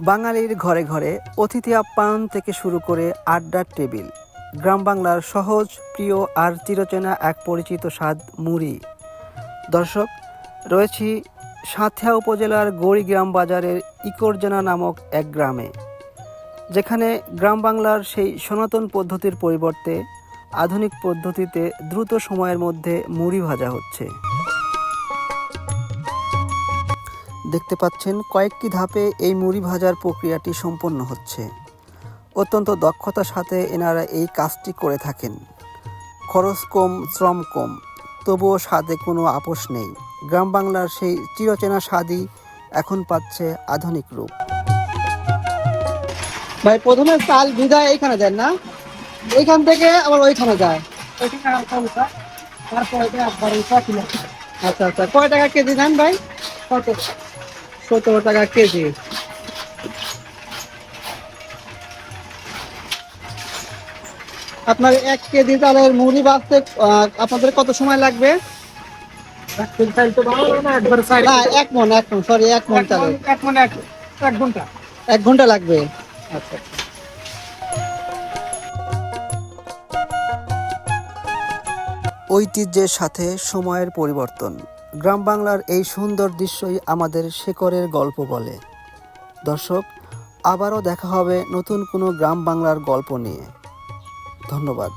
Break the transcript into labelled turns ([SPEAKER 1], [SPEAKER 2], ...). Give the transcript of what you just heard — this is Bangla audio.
[SPEAKER 1] বাঙালির ঘরে ঘরে অতিথি আপ্যায়ন থেকে শুরু করে আড্ডার টেবিল, গ্রাম বাংলার সহজ প্রিয় আর চিরচেনা এক পরিচিত স্বাদ মুড়ি। দর্শক, রয়েছি সাঁথিয়া উপজেলার গৌরীগ্রাম বাজারের ইকরজানা নামক এক গ্রামে, যেখানে গ্রাম বাংলার সেই সনাতন পদ্ধতির পরিবর্তে আধুনিক পদ্ধতিতে দ্রুত সময়ের মধ্যে মুড়ি ভাজা হচ্ছে। দেখতে পাচ্ছেন কয়েকটি ধাপে এই মুড়ি ভাজার প্রক্রিয়াটি সম্পন্ন হচ্ছে। অত্যন্ত দক্ষতার সাথে এনারা এই কাজটি করে থাকেন। খরচ কম, শ্রম কম, তবুও স্বাদে কোনো আপোষ নেই। গ্রাম বাংলার সেই চিরচেনা স্বাদই এখন পাচ্ছে আধুনিক রূপ। ভাই, প্রথমে চাল ভিজা এইখানে দেন না, এইখান থেকে আবার ওইখানে যায়। আচ্ছা আচ্ছা, কয় টাকা কেজি নেন ভাই? 17 টাকা কেজি। আপনার 1 কেজি চালের মুড়ি বাঁচতে আপনাদের কত সময় লাগবে? না, 1 মণ, সরি, 1 মণ চালের 1 ঘন্টা লাগবে। আচ্ছা, ঐতিহ্যের সাথে সময়ের পরিবর্তন। গ্রাম বাংলার এই সুন্দর দৃশ্যই আমাদের শেকড়ের গল্প বলে। দর্শক, আবারও দেখা হবে নতুন কোনো গ্রাম বাংলার গল্প নিয়ে। ধন্যবাদ।